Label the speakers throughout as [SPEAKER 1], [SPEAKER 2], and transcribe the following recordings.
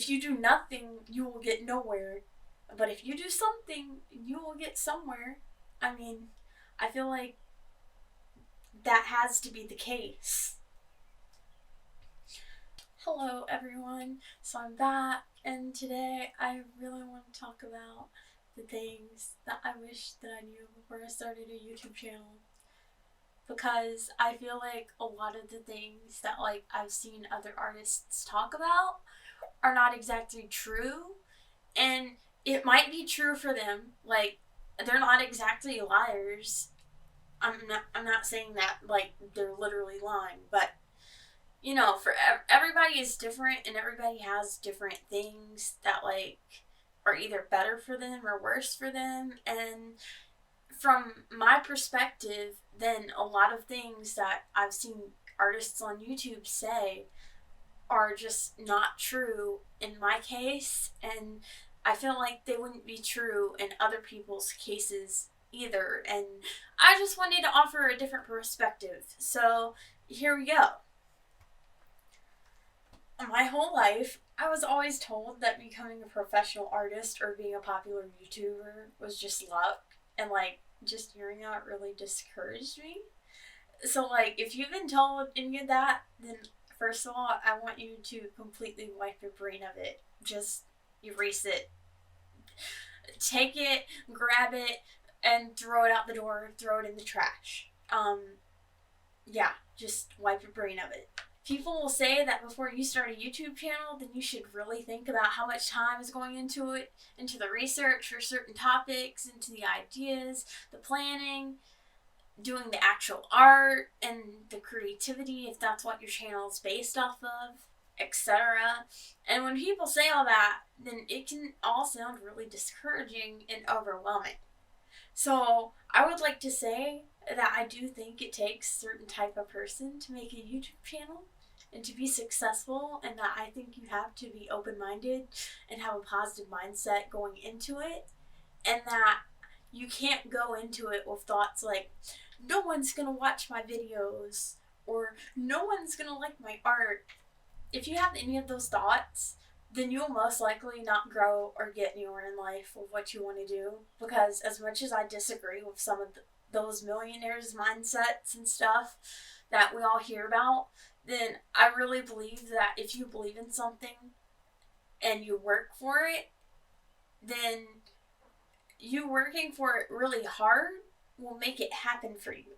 [SPEAKER 1] if you do nothing, you will get nowhere. But if you do something, you will get somewhere. I mean, I feel like that has to be the case. Hello, everyone. So I'm back, and today I really want to talk about the things that I wish that I knew before I started a YouTube channel. Because I feel like a lot of the things that I've seen other artists talk about are not exactly true, and it might be true for them. They're not exactly liars. I'm not saying that they're literally lying, but for everybody is different, and everybody has different things that are either better for them or worse for them. And from my perspective, then a lot of things that I've seen artists on YouTube say are just not true in my case, and I feel like they wouldn't be true in other people's cases either. And I just wanted to offer a different perspective. So here we go. My whole life, I was always told that becoming a professional artist or being a popular YouTuber was just luck, and just hearing that really discouraged me. So if you've been told any of that, then first of all, I want you to completely wipe your brain of it. Just erase it. Take it, grab it, and throw it out the door. Throw it in the trash. Yeah, just wipe your brain of it. People will say that before you start a YouTube channel, then you should really think about how much time is going into it, into the research for certain topics, into the ideas, the planning, doing the actual art, and the creativity, if that's what your channel is based off of, etc. And when people say all that, then it can all sound really discouraging and overwhelming. So I would like to say that I do think it takes a certain type of person to make a YouTube channel and to be successful, and that I think you have to be open-minded and have a positive mindset going into it, and that you can't go into it with thoughts like, no one's gonna watch my videos, or no one's gonna like my art. If you have any of those thoughts, then you'll most likely not grow or get anywhere in life with what you want to do. Because as much as I disagree with some of those millionaires' mindsets and stuff that we all hear about, then I really believe that if you believe in something and you work for it, then you working for it really hard will make it happen for you.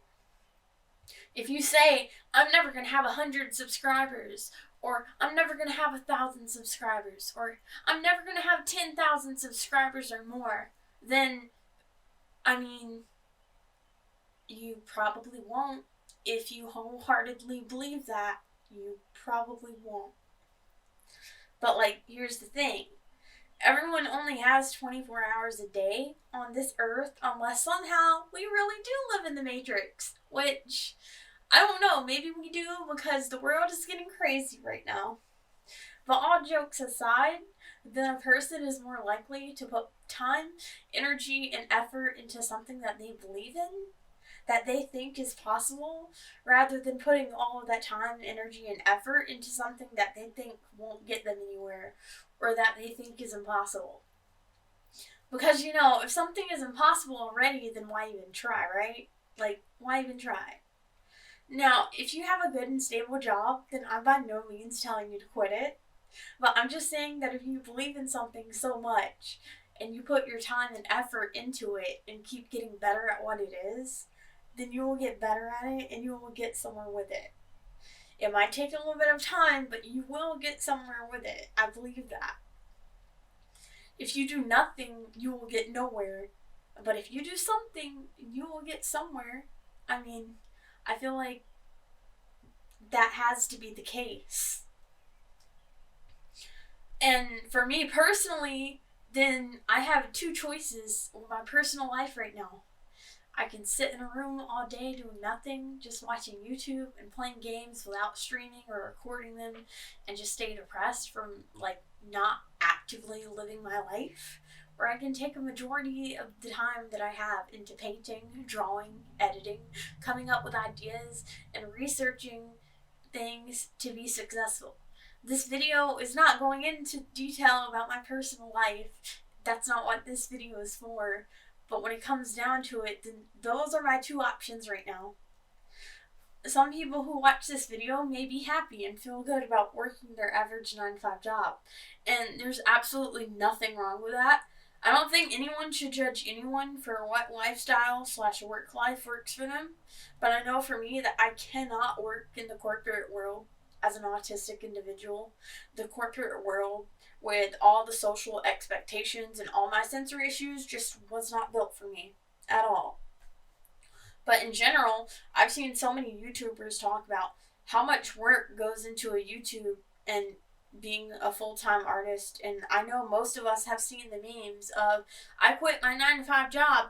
[SPEAKER 1] If you say, I'm never going to have 100 subscribers, or I'm never going to have 1,000 subscribers, or I'm never going to have 10,000 subscribers or more, then, you probably won't. If you wholeheartedly believe that, you probably won't. But here's the thing. Everyone only has 24 hours a day on this earth, unless somehow we really do live in the Matrix, which, I don't know, maybe we do, because the world is getting crazy right now. But all jokes aside, then a person is more likely to put time, energy, and effort into something that they believe in, that they think is possible, rather than putting all of that time, energy, and effort into something that they think won't get them anywhere, or that they think is impossible. Because, if something is impossible already, then why even try, right? Why even try? Now, if you have a good and stable job, then I'm by no means telling you to quit it. But I'm just saying that if you believe in something so much, and you put your time and effort into it, and keep getting better at what it is, then you will get better at it, and you will get somewhere with it. It might take a little bit of time, but you will get somewhere with it. I believe that. If you do nothing, you will get nowhere. But if you do something, you will get somewhere. I feel like that has to be the case. And for me personally, then I have two choices in my personal life right now. I can sit in a room all day doing nothing, just watching YouTube and playing games without streaming or recording them, and just stay depressed from not actively living my life. Or I can take a majority of the time that I have into painting, drawing, editing, coming up with ideas, and researching things to be successful. this video is not going into detail about my personal life. That's not what this video is for. But when it comes down to it, then those are my two options right now. Some people who watch this video may be happy and feel good about working their average 9-to-5 job. And there's absolutely nothing wrong with that. I don't think anyone should judge anyone for what lifestyle/work life works for them. But I know for me that I cannot work in the corporate world as an autistic individual. The corporate world with all the social expectations and all my sensory issues just was not built for me at all. But in general, I've seen so many YouTubers talk about how much work goes into a YouTube and being a full-time artist. And I know most of us have seen the memes of, I quit my 9-to-5 job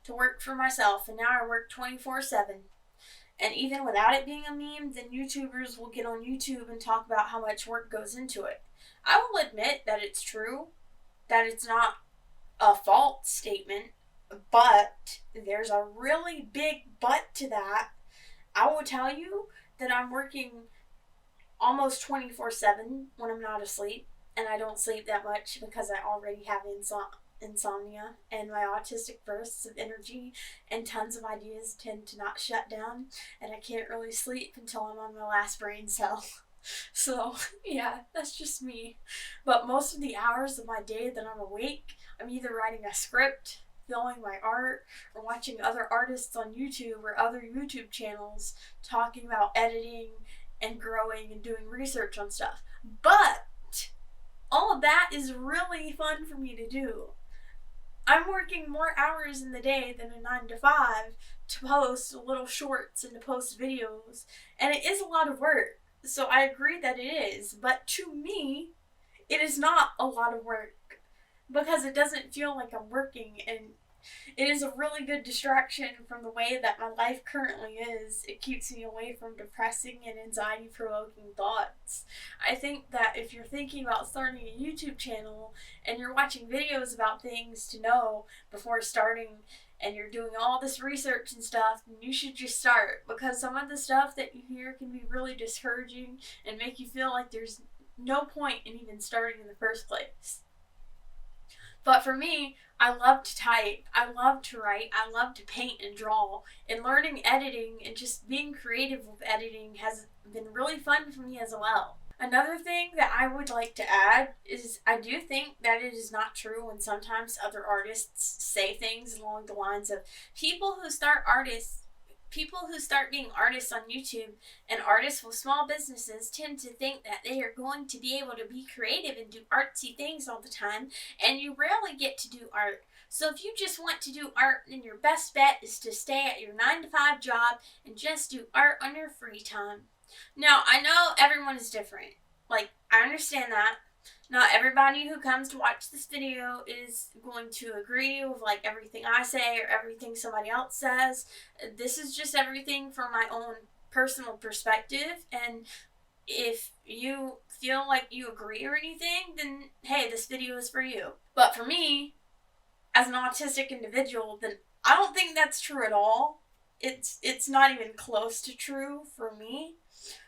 [SPEAKER 1] to work for myself and now I work 24/7. And even without it being a meme, then YouTubers will get on YouTube and talk about how much work goes into it. I will admit that it's true, that it's not a false statement, but there's a really big but to that. I will tell you that I'm working almost 24/7 when I'm not asleep, and I don't sleep that much because I already have insomnia, and my autistic bursts of energy and tons of ideas tend to not shut down, and I can't really sleep until I'm on my last brain cell. So, yeah, that's just me. But most of the hours of my day that I'm awake, I'm either writing a script, filming my art, or watching other artists on YouTube or other YouTube channels talking about editing and growing and doing research on stuff. But all of that is really fun for me to do. I'm working more hours in the day than a 9-to-5 to post little shorts and to post videos, and it is a lot of work. So I agree that it is, but to me, it is not a lot of work because it doesn't feel like I'm working, and it is a really good distraction from the way that my life currently is. It keeps me away from depressing and anxiety-provoking thoughts. I think that if you're thinking about starting a YouTube channel and you're watching videos about things to know before starting, and you're doing all this research and stuff, then you should just start, because some of the stuff that you hear can be really discouraging and make you feel like there's no point in even starting in the first place. But for me, I love to type, I love to write, I love to paint and draw, and learning editing and just being creative with editing has been really fun for me as well. Another thing that I would like to add is I do think that it is not true when sometimes other artists say things along the lines of people who start being artists on YouTube and artists with small businesses tend to think that they are going to be able to be creative and do artsy things all the time, and you rarely get to do art. So if you just want to do art, then your best bet is to stay at your 9-to-5 job and just do art on your free time. Now, I know everyone is different. Like, I understand that. Not everybody who comes to watch this video is going to agree with, like, everything I say or everything somebody else says. This is just everything from my own personal perspective, and if you feel like you agree or anything, then, hey, this video is for you. But for me, as an autistic individual, then I don't think that's true at all. It's not even close to true for me.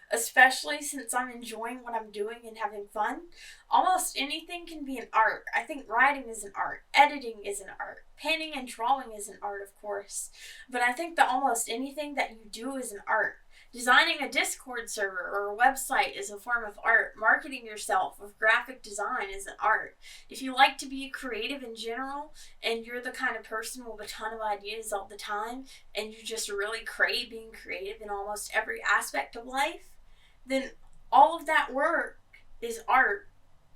[SPEAKER 1] Especially since I'm enjoying what I'm doing and having fun. Almost anything can be an art. I think writing is an art. Editing is an art. Painting and drawing is an art, of course. But I think that almost anything that you do is an art. Designing a Discord server or a website is a form of art. Marketing yourself with graphic design is an art. If you like to be creative in general, and you're the kind of person with a ton of ideas all the time, and you just really crave being creative in almost every aspect of life, then all of that work is art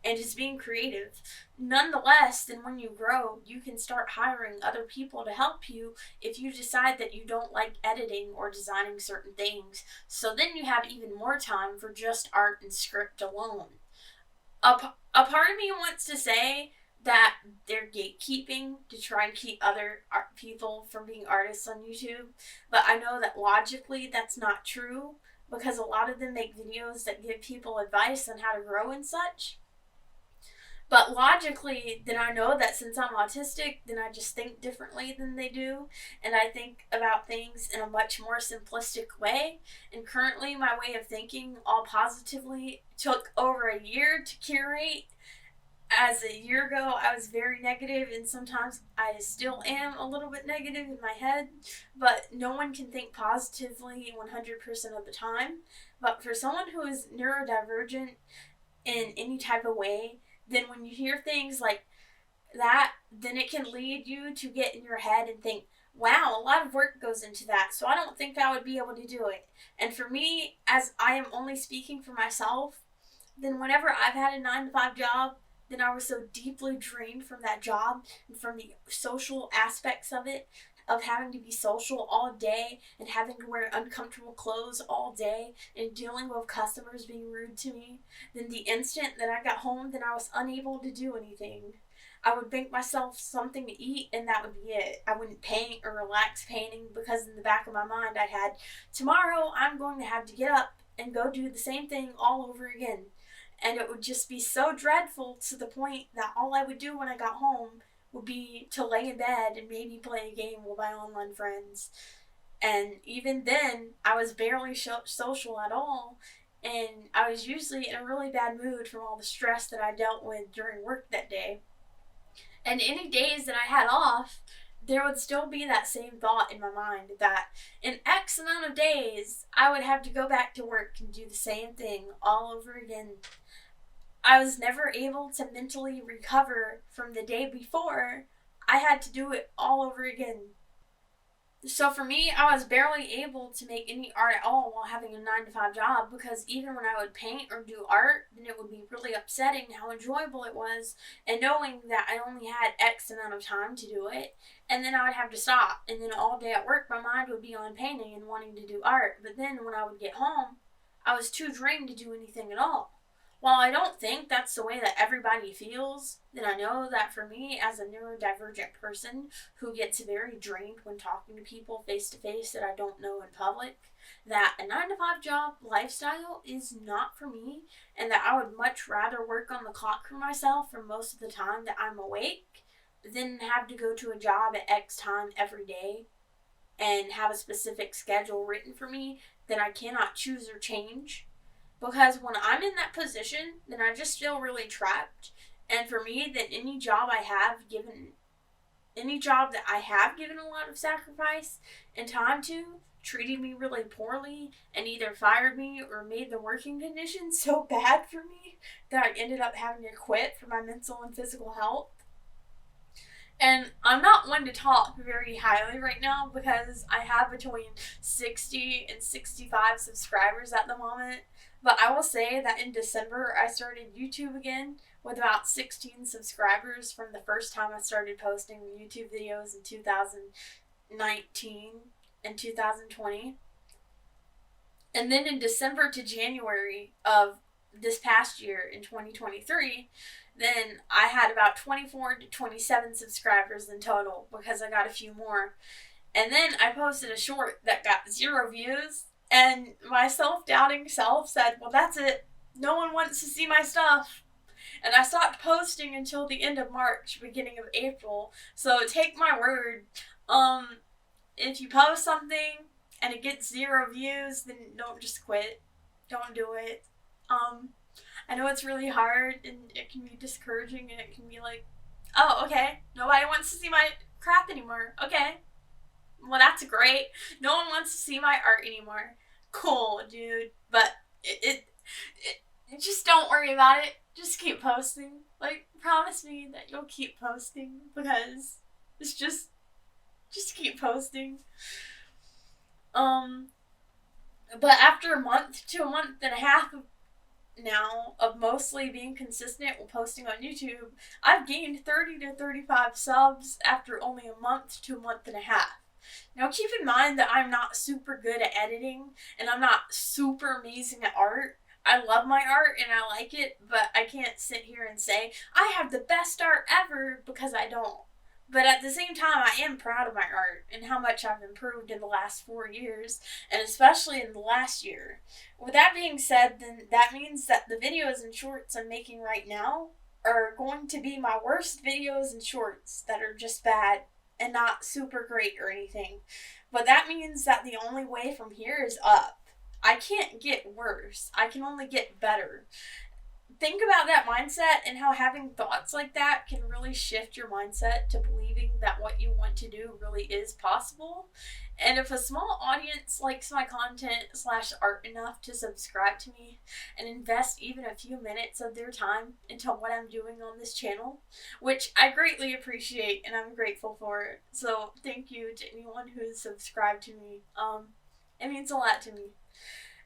[SPEAKER 1] and is being creative. Nonetheless, then when you grow, you can start hiring other people to help you if you decide that you don't like editing or designing certain things. So then you have even more time for just art and script alone. A part of me wants to say that they're gatekeeping to try and keep other people from being artists on YouTube, but I know that logically that's not true, because a lot of them make videos that give people advice on how to grow and such. But But logically, then I know that since I'm autistic, then I just think differently than they do. And I think about things in a much more simplistic way. And currently, my way of thinking, all positively, took over a year to curate. As a year ago, I was very negative, and sometimes I still am a little bit negative in my head. But no one can think positively 100% of the time. But for someone who is neurodivergent in any type of way, then when you hear things like that, then it can lead you to get in your head and think, wow, a lot of work goes into that, so I don't think I would be able to do it. And for me, as I am only speaking for myself, then whenever I've had a 9 to 5 job, then I was so deeply drained from that job and from the social aspects of it, of having to be social all day and having to wear uncomfortable clothes all day and dealing with customers being rude to me. Then the instant that I got home, then I was unable to do anything. I would make myself something to eat and that would be it. I wouldn't paint or relax painting because in the back of my mind I had, tomorrow I'm going to have to get up and go do the same thing all over again. And it would just be so dreadful to the point that all I would do when I got home would be to lay in bed and maybe play a game with my online friends. And even then, I was barely social at all. And I was usually in a really bad mood from all the stress that I dealt with during work that day. And any days that I had off, there would still be that same thought in my mind that in X amount of days, I would have to go back to work and do the same thing all over again. I was never able to mentally recover from the day before. I had to do it all over again. So for me, I was barely able to make any art at all while having a 9 to 5 job, because even when I would paint or do art, then it would be really upsetting how enjoyable it was, and knowing that I only had X amount of time to do it, and then I would have to stop, and then all day at work my mind would be on painting and wanting to do art, but then when I would get home, I was too drained to do anything at all. While I don't think that's the way that everybody feels, then I know that for me as a neurodivergent person who gets very drained when talking to people face to face that I don't know in public, that a 9 to 5 job lifestyle is not for me, and that I would much rather work on the clock for myself for most of the time that I'm awake than have to go to a job at X time every day and have a specific schedule written for me that I cannot choose or change. Because when I'm in that position, then I just feel really trapped. And for me, that any job that I have given a lot of sacrifice and time to, treated me really poorly and either fired me or made the working conditions so bad for me that I ended up having to quit for my mental and physical health. And I'm not one to talk very highly right now because I have between 60 and 65 subscribers at the moment. But I will say that in December, I started YouTube again with about 16 subscribers from the first time I started posting YouTube videos in 2019 and 2020. And then in December to January of this past year in 2023, then I had about 24 to 27 subscribers in total because I got a few more. And then I posted a short that got 0 views, and my self-doubting self said, well, that's it. No one wants to see my stuff. And I stopped posting until the end of March, beginning of April. So take my word. If you post something and it gets 0 views, then don't just quit. Don't do it. I know it's really hard and it can be discouraging and it can be like, oh, okay, nobody wants to see my crap anymore. Okay, well, that's great. No one wants to see my art anymore. Cool, dude. But it just don't worry about it. Just keep posting. Like, promise me that you'll keep posting because it's just keep posting. But after a month to a month and a half now of mostly being consistent with posting on YouTube, I've gained 30 to 35 subs after only a month to a month and a half. Now keep in mind that I'm not super good at editing and I'm not super amazing at art. I love my art and I like it, but I can't sit here and say I have the best art ever because I don't. But at the same time, I am proud of my art and how much I've improved in the last 4 years, and especially in the last year. With that being said, then that means that the videos and shorts I'm making right now are going to be my worst videos and shorts that are just bad and not super great or anything. But that means that the only way from here is up. I can't get worse. I can only get better. Think about that mindset and how having thoughts like that can really shift your mindset to believing that what you want to do really is possible. And if a small audience likes my content slash art enough to subscribe to me and invest even a few minutes of their time into what I'm doing on this channel, which I greatly appreciate and I'm grateful for it. So thank you to anyone who's subscribed to me. It means a lot to me.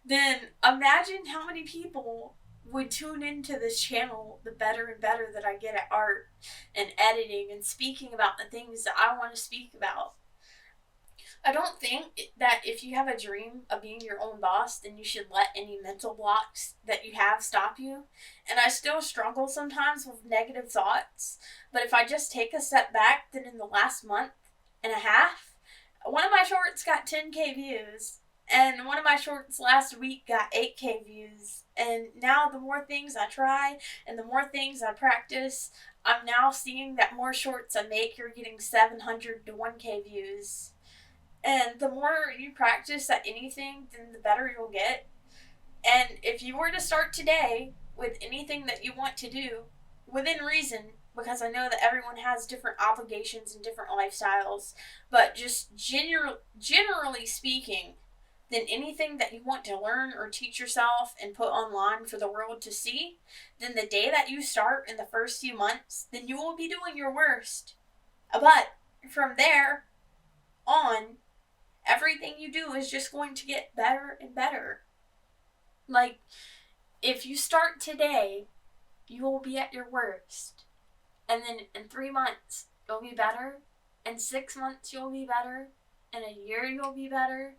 [SPEAKER 1] Then imagine how many people would tune into this channel the better and better that I get at art and editing and speaking about the things that I want to speak about. I don't think that if you have a dream of being your own boss, then you should let any mental blocks that you have stop you. And I still struggle sometimes with negative thoughts, but if I just take a step back, then in the last month and a half, one of my shorts got 10K views. And one of my shorts last week got 8K views. And now the more things I try and the more things I practice, I'm now seeing that more shorts I make are getting 700 to 1K views. And the more you practice at anything, then the better you'll get. And if you were to start today with anything that you want to do, within reason, because I know that everyone has different obligations and different lifestyles, but just generally speaking, then anything that you want to learn or teach yourself and put online for the world to see, then the day that you start in the first few months, then you will be doing your worst. But from there on, everything you do is just going to get better and better. Like, if you start today, you will be at your worst. And then in 3 months, you'll be better. In 6 months, you'll be better. In a year, you'll be better.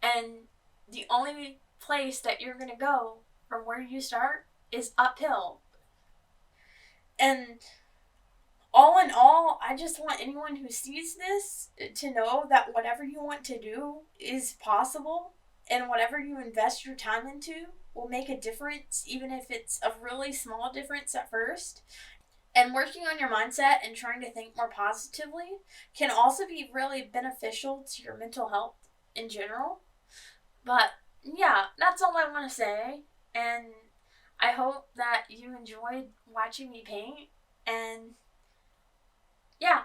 [SPEAKER 1] And the only place that you're going to go from where you start is uphill. And all in all, I just want anyone who sees this to know that whatever you want to do is possible, and whatever you invest your time into will make a difference, even if it's a really small difference at first. And working on your mindset and trying to think more positively can also be really beneficial to your mental health in general. But yeah, that's all I want to say. And I hope that you enjoyed watching me paint. And yeah,